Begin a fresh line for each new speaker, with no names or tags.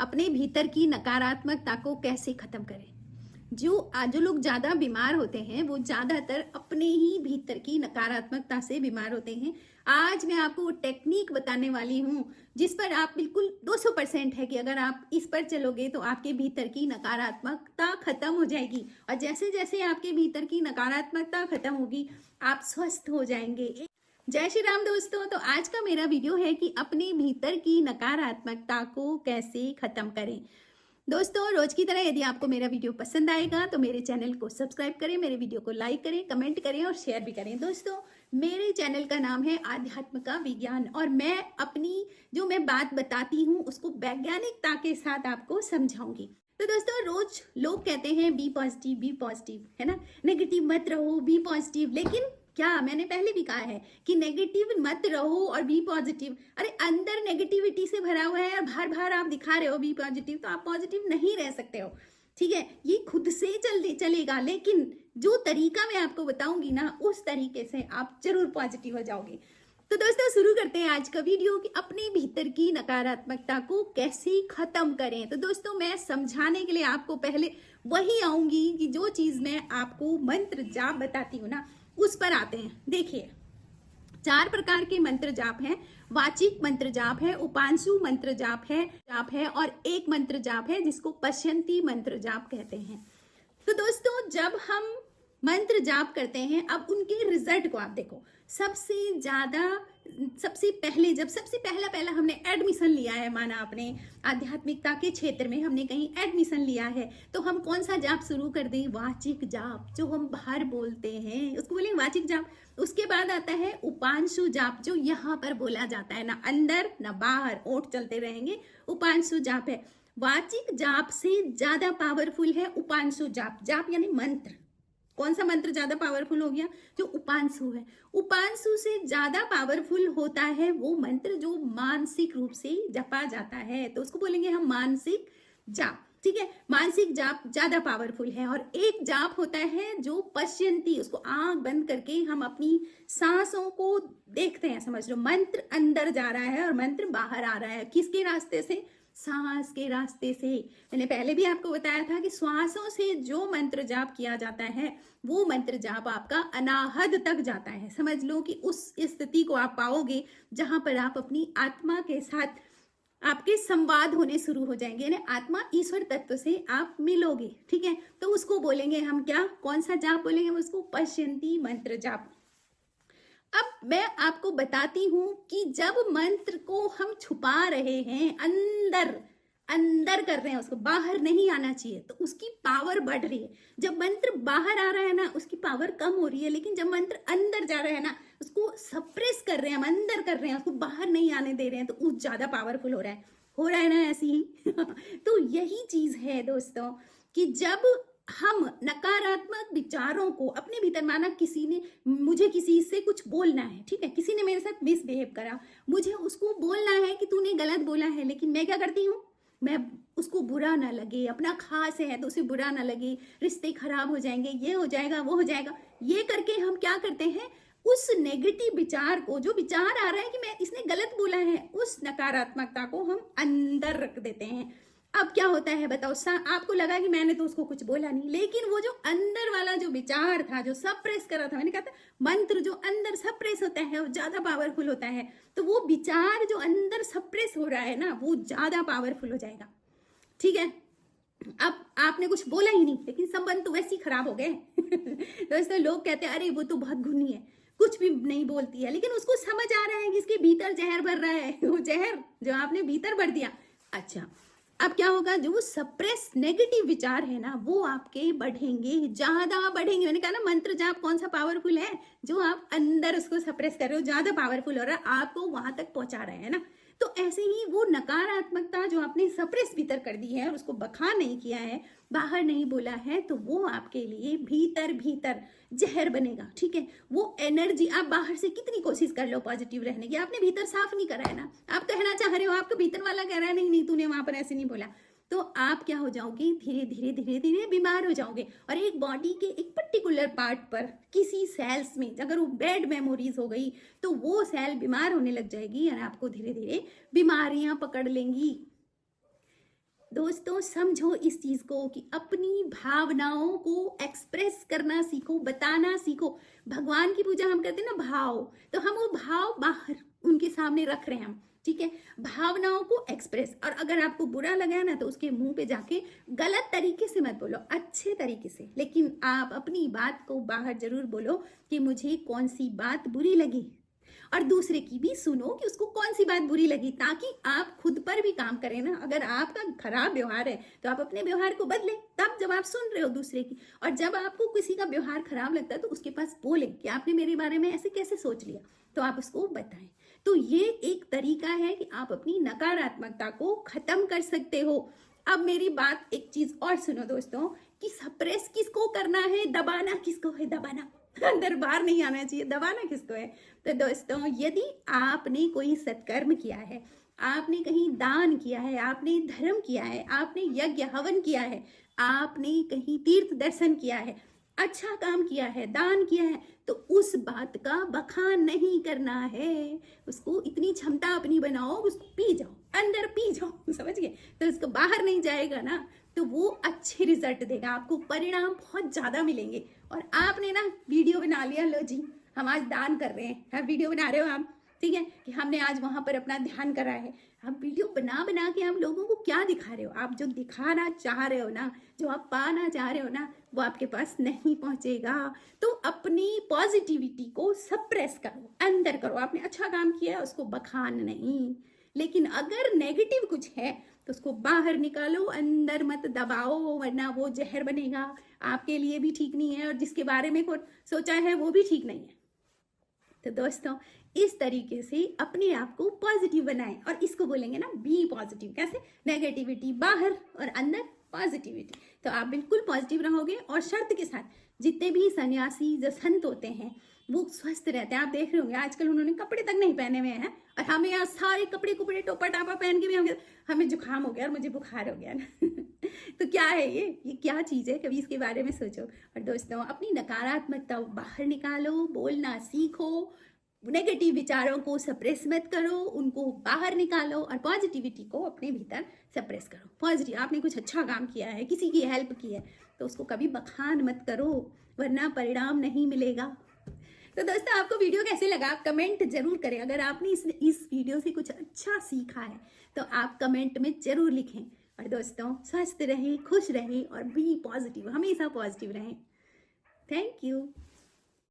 अपने भीतर की नकारात्मकता को कैसे खत्म करें। जो लोग ज्यादा बीमार होते हैं वो ज्यादातर अपने ही भीतर की नकारात्मकता से बीमार होते हैं। आज मैं आपको वो टेक्निक बताने वाली हूँ जिस पर आप बिल्कुल 200% है कि अगर आप इस पर चलोगे तो आपके भीतर की नकारात्मकता खत्म हो जाएगी, और जैसे जैसे आपके भीतर की नकारात्मकता खत्म होगी आप स्वस्थ हो जाएंगे। जय श्री राम दोस्तों। तो आज का मेरा वीडियो है कि अपने भीतर की नकारात्मकता को कैसे खत्म करें। दोस्तों, रोज की तरह यदि आपको मेरा वीडियो पसंद आएगा तो मेरे चैनल को सब्सक्राइब करें, मेरे वीडियो को लाइक करें, कमेंट करें और शेयर भी करें। दोस्तों, मेरे चैनल का नाम है आध्यात्म का विज्ञान, और मैं अपनी जो मैं बात बताती हूँ उसको वैज्ञानिकता के साथ आपको समझाऊंगी। तो दोस्तों, रोज लोग कहते हैं बी पॉजिटिव, है ना, नेगेटिव मत रहो, बी पॉजिटिव। लेकिन क्या मैंने पहले भी कहा है कि नेगेटिव मत रहो और बी पॉजिटिव। अरे अंदर नेगेटिविटी से भरा हुआ है और बाहर बाहर आप दिखा रहे हो बी पॉजिटिव, तो आप पॉजिटिव नहीं रह सकते हो। ठीक है, ये खुद से चलेगा, लेकिन जो तरीका मैं आपको बताऊंगी ना उस तरीके से आप जरूर पॉजिटिव हो जाओगे। तो दोस्तों, शुरू करते हैं आज का वीडियो कि अपने भीतर की नकारात्मकता को कैसे खत्म करें। तो दोस्तों, मैं समझाने के लिए आपको पहले वही आऊंगी कि जो चीज मैं आपको मंत्र जाप बताती हूँ ना उस पर आते हैं। देखिए, 4 प्रकार के मंत्र जाप हैं। वाचिक मंत्र जाप है, उपांशु मंत्र जाप है और एक मंत्र जाप है जिसको पश्यंती मंत्र जाप कहते हैं। तो दोस्तों, जब हम मंत्र जाप करते हैं, अब उनके रिजल्ट को आप देखो। सबसे पहला हमने एडमिशन लिया है, माना अपने आध्यात्मिकता के क्षेत्र में हमने कहीं एडमिशन लिया है, तो हम कौन सा जाप शुरू कर दें? वाचिक जाप, जो हम बाहर बोलते हैं उसको बोलेंगे वाचिक जाप। उसके बाद आता है उपांशु जाप, जो यहाँ पर बोला जाता है, ना अंदर ना बाहर, ओठ चलते रहेंगे, उपांशु जाप है। वाचिक जाप से ज्यादा पावरफुल है उपांशु जाप। जाप यानी मंत्र। कौन सा मंत्र ज्यादा पावरफुल हो गया? जो उपांशु है। उपांशु से ज्यादा पावरफुल होता है वो मंत्र जो मानसिक रूप से जपा जाता है, तो उसको बोलेंगे हम मानसिक जाप। ठीक है, मानसिक जाप ज्यादा पावरफुल है। और एक जाप होता है जो पश्यंती, उसको आंख बंद करके हम अपनी सांसों को देखते हैं। समझ लो, मंत्र अंदर जा रहा है और मंत्र बाहर आ रहा है। किसके रास्ते से? सांस के रास्ते से। मैंने पहले भी आपको बताया था कि श्वासों से जो मंत्र जाप किया जाता है वो मंत्र जाप आपका अनाहद तक जाता है। समझ लो कि उस स्थिति को आप पाओगे जहां पर आप अपनी आत्मा के साथ आपके संवाद होने शुरू हो जाएंगे, यानी आत्मा ईश्वर तत्व से आप मिलोगे। ठीक है, तो उसको बोलेंगे हम क्या, कौन सा जाप बोलेंगे? उसको पश्यंती मंत्र जाप। अब मैं आपको बताती हूं कि जब मंत्र को हम छुपा रहे हैं, अंदर कर रहे हैं, उसको बाहर नहीं आना चाहिए, तो उसकी पावर बढ़ रही है। जब मंत्र बाहर आ रहा है ना उसकी पावर कम हो रही है, लेकिन जब मंत्र अंदर जा रहा है ना उसको सप्रेस कर रहे हैं, हम अंदर कर रहे हैं, उसको बाहर नहीं आने दे रहे हैं, तो वो ज्यादा पावरफुल हो रहा है ना, ऐसी ही तो यही चीज है दोस्तों कि जब हम नकारात्मक विचारों को अपने भीतर, माना किसी ने मुझे किसी से कुछ बोलना है, ठीक है, किसी ने मेरे साथ मिसबिहेव करा, मुझे उसको बोलना है कि तूने गलत बोला है, लेकिन मैं क्या करती हूँ, मैं उसको बुरा ना लगे, अपना खास है तो उसे बुरा ना लगे, रिश्ते खराब हो जाएंगे, ये हो जाएगा वो हो जाएगा, ये करके हम क्या करते हैं, उस नेगेटिव विचार को, जो विचार आ रहा है कि मैं इसने गलत बोला है, उस नकारात्मकता को हम अंदर रख देते हैं। अब क्या होता है बताओ, आपको लगा कि मैंने तो उसको कुछ बोला नहीं, लेकिन वो जो अंदर वाला जो विचार था, जो सप्रेस कर रहा था, मैंने कहा था मंत्र जो अंदर सप्रेस होता है वो ज्यादा पावरफुल होता है, तो वो विचार जो अंदर सप्रेस हो रहा है ना वो ज्यादा पावरफुल हो जाएगा। ठीक है, अब आपने कुछ बोला ही नहीं लेकिन संबंध तो वैसे ही खराब हो गए दोस्तों, लोग कहते हैं अरे वो तो बहुत गुनी है, कुछ भी नहीं बोलती है, लेकिन उसको समझ आ रहा है कि इसके भीतर जहर भर रहा है, वो जहर जो आपने भीतर भर दिया। अच्छा, अब क्या होगा, जो सप्रेस नेगेटिव विचार है ना वो आपके बढ़ेंगे, ज्यादा बढ़ेंगे। मैंने कहा ना मंत्र जाप कौन सा पावरफुल है, जो आप अंदर उसको सप्रेस कर रहे हो ज्यादा पावरफुल हो रहा है, आपको वहां तक पहुंचा रहे हैं ना। तो ऐसे ही वो नकारात्मकता जो आपने सप्रेस भीतर कर दी है और उसको बखा नहीं किया है, बाहर नहीं बोला है, तो वो आपके लिए भीतर जहर बनेगा। ठीक है, वो एनर्जी आप बाहर से कितनी कोशिश कर लो पॉजिटिव रहने की, आपने भीतर साफ नहीं करा है ना, आप कहना चाह रहे हो, आपका भीतर वाला कह रहा है नहीं तूने वहां पर ऐसे नहीं बोला, तो आप क्या हो जाओगे, धीरे धीरे बीमार हो जाओगे। और एक बॉडी के एक पर्टिकुलर पार्ट पर किसी सेल्स में अगर वो बैड मेमोरीज हो गई तो वो सेल बीमार होने लग जाएगी और आपको धीरे धीरे बीमारियां पकड़ लेंगी। दोस्तों समझो इस चीज को कि अपनी भावनाओं को एक्सप्रेस करना सीखो, बताना सीखो। भगवान की पूजा हम करते हैं ना भाव, तो हम वो भाव बाहर उनके सामने रख रहे हैं हम, ठीक है। भावनाओं को एक्सप्रेस, और अगर आपको बुरा लगा है ना तो उसके मुंह पे जाके गलत तरीके से मत बोलो, अच्छे तरीके से, लेकिन आप अपनी बात को बाहर जरूर बोलो कि मुझे कौन सी बात बुरी लगी, और दूसरे की भी सुनो कि उसको कौन सी बात बुरी लगी, ताकि आप खुद पर भी काम करें ना। अगर आपका खराब व्यवहार है तो आप अपने व्यवहार को बदलें, तब जब आप सुन रहे हो दूसरे की। और जब आपको किसी का व्यवहार खराब लगता है तो उसके पास बोले कि आपने मेरे बारे में ऐसे कैसे सोच लिया, तो आप उसको बताएं। तो ये एक तरीका है कि आप अपनी नकारात्मकता को खत्म कर सकते हो। अब मेरी बात एक चीज और सुनो दोस्तों, कि सप्रेस किसको करना है, दबाना किसको है, दबाना अंदर बाहर नहीं आना चाहिए, दबाना किसको है। तो दोस्तों यदि आपने कोई सत्कर्म किया है, आपने कहीं दान किया है, आपने धर्म किया है, आपने यज्ञ हवन किया है, आपने कहीं तीर्थ दर्शन किया है, अच्छा काम किया है, दान किया है, तो उस बात का बखान नहीं करना है। उसको इतनी क्षमता अपनी बनाओ, उसको पी जाओ, अंदर पी जाओ, समझ गए। तो उसको बाहर नहीं जाएगा ना, तो वो अच्छे रिजल्ट देगा, आपको परिणाम बहुत ज्यादा मिलेंगे। और आपने ना वीडियो बना लिया, लो जी हम आज दान कर रहे हैं, हाँ वीडियो बना रहे हो आप, ठीक है, कि हमने आज वहां पर अपना ध्यान करा है। आप वीडियो बना बना के हम लोगों को क्या दिखा रहे हो, आप जो दिखाना चाह रहे हो ना, जो आप पाना चाह रहे हो ना, वो आपके पास नहीं पहुंचेगा। तो अपनी पॉजिटिविटी को सप्रेस करो, अंदर करो। आपने अच्छा काम किया है, उसको बखान नहीं, लेकिन अगर नेगेटिव कुछ है तो उसको बाहर निकालो, अंदर मत दबाओ, वरना वो जहर बनेगा, आपके लिए भी ठीक नहीं है, और जिसके बारे में सोचा है वो भी ठीक नहीं है। तो दोस्तों इस तरीके से अपने आप को पॉजिटिव बनाएं, और इसको बोलेंगे ना बी पॉजिटिव। कैसे? नेगेटिविटी बाहर और अंदर पॉजिटिविटी। तो आप बिल्कुल पॉजिटिव रहोगे। और शर्त के साथ, जितने भी सन्यासी जो संत होते हैं वो स्वस्थ रहते हैं। आप देख रहे होंगे आजकल उन्होंने कपड़े तक नहीं पहने हुए हैं, और हमें यहाँ सारे कपड़े कुपड़े टोपा टापा पहन के भी हमें जुकाम हो गया और मुझे बुखार हो गया ना तो क्या है ये क्या चीज़ है, कभी इसके बारे में सोचो। और दोस्तों अपनी नकारात्मकता बाहर निकालो, बोलना सीखो, नेगेटिव विचारों को सप्रेस मत करो, उनको बाहर निकालो, और पॉजिटिविटी को अपने भीतर सप्रेस करो। पॉजिटिव, आपने कुछ अच्छा काम किया है, किसी की हेल्प की है, तो उसको कभी बखान मत करो, वरना परिणाम नहीं मिलेगा। तो दोस्तों आपको वीडियो कैसे लगा, आप कमेंट जरूर करें। अगर आपने इस वीडियो से कुछ अच्छा सीखा है तो आप कमेंट में जरूर लिखें। और दोस्तों स्वस्थ रहें, खुश रहें, और बी पॉजिटिव, हमेशा पॉजिटिव रहें। Thank you.